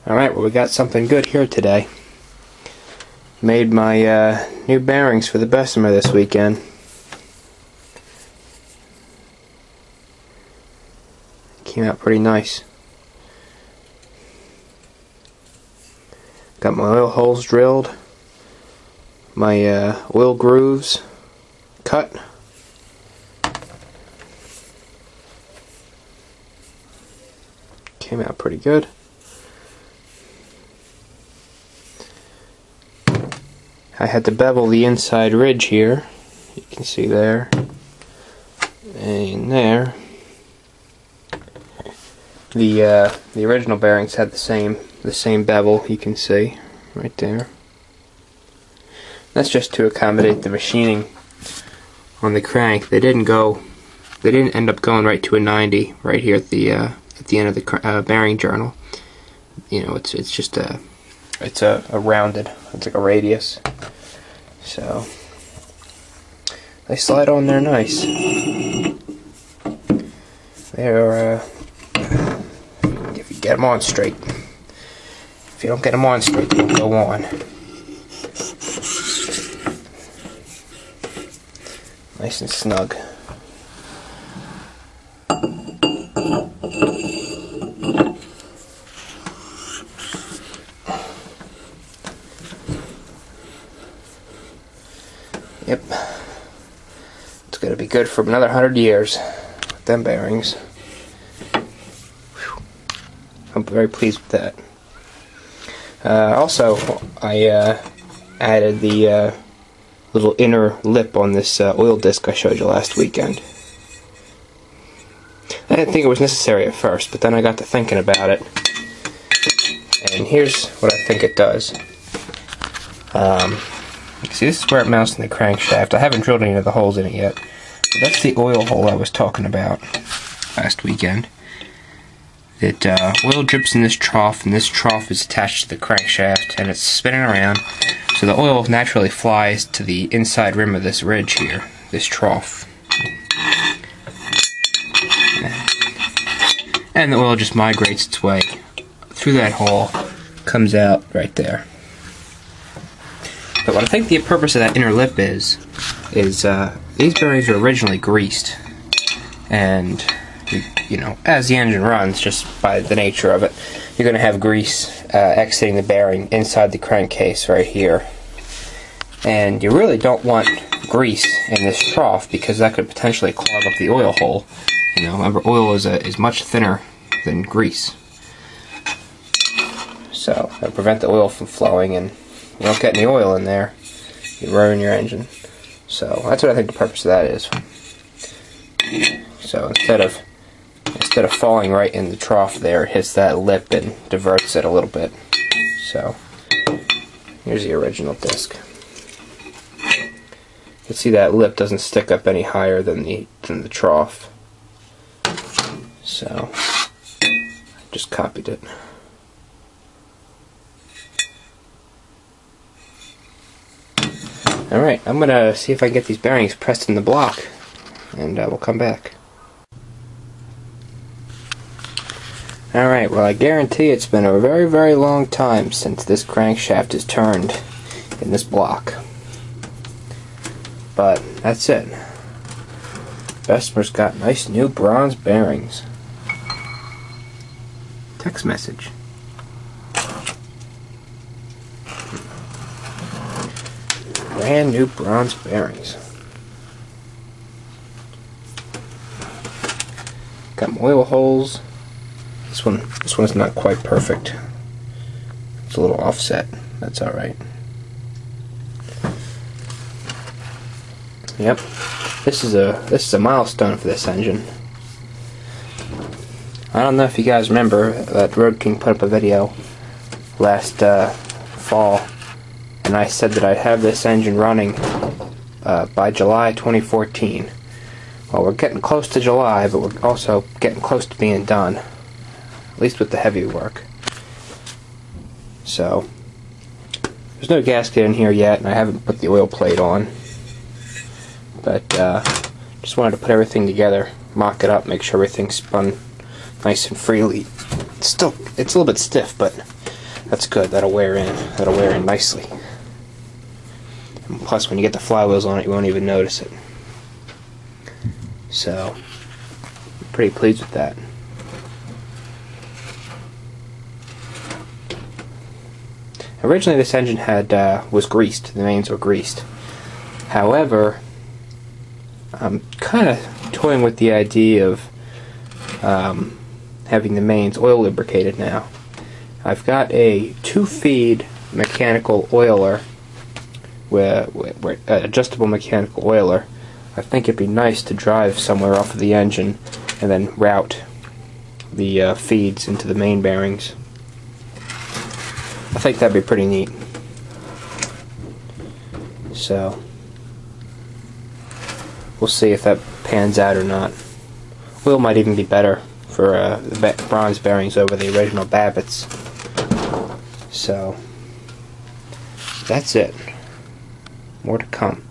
Alright, well, we got something good here today. Made my new bearings for the Bessemer this weekend. Came out pretty nice. Got my oil holes drilled, my oil grooves cut. Came out pretty good. I had to bevel the inside ridge here. You can see there and there. The original bearings had the same bevel. You can see right there. That's just to accommodate the machining on the crank. They didn't end up going right to a 90 right here at the end of the bearing journal. You know, it's just a rounded. It's like a radius. So they slide on there nice. They're if you get them on straight. If you don't get them on straight, they won't go on. Nice and snug. Yep. It's going to be good for another 100 years with them bearings. Whew. I'm very pleased with that. Also, I added the little inner lip on this oil disc I showed you last weekend. I didn't think it was necessary at first, but then I got to thinking about it. And here's what I think it does. See, this is where it mounts in the crankshaft. I haven't drilled any of the holes in it yet. But that's the oil hole I was talking about last weekend. It oil drips in this trough, and this trough is attached to the crankshaft, and it's spinning around. So the oil naturally flies to the inside rim of this ridge here, this trough. And the oil just migrates its way through that hole, comes out right there. But what I think the purpose of that inner lip is these bearings were originally greased, and you know, as the engine runs, just by the nature of it, you're going to have grease exiting the bearing inside the crankcase right here. And you really don't want grease in this trough because that could potentially clog up the oil hole. You know, remember, oil is much thinner than grease, so that'll prevent the oil from flowing, and you don't get any oil in there, you ruin your engine. So that's what I think the purpose of that is. So instead of falling right in the trough there, it hits that lip and diverts it a little bit. So here's the original disc. You can see that lip doesn't stick up any higher than the trough. So I just copied it. Alright, I'm going to see if I can get these bearings pressed in the block, and we'll come back. Alright, well, I guarantee it's been a very, very long time since this crankshaft is turned in this block. But that's it. Bessemer's got nice new bronze bearings. Text message. Brand new bronze bearings. Got my oil holes. This one's not quite perfect. It's a little offset. That's all right. Yep. This is a milestone for this engine. I don't know if you guys remember that Road King put up a video last fall, and I said that I'd have this engine running by July 2014. Well, we're getting close to July, but we're also getting close to being done, at least with the heavy work. So there's no gasket in here yet, and I haven't put the oil plate on, but just wanted to put everything together, mock it up, make sure everything's spun nice and freely. It's a little bit stiff, but that's good. That'll wear in. That'll wear in nicely. And plus, when you get the flywheels on it, you won't even notice it. So, I'm pretty pleased with that. Originally, this engine was greased. The mains were greased. However, I'm kind of toying with the idea of having the mains oil lubricated now. I've got a 2-feed mechanical oiler, adjustable mechanical oiler. I think it'd be nice to drive somewhere off of the engine and then route the feeds into the main bearings. I think that'd be pretty neat. So, we'll see if that pans out or not. Oil might even be better for the bronze bearings over the original Babbitts. So, that's it. More to come.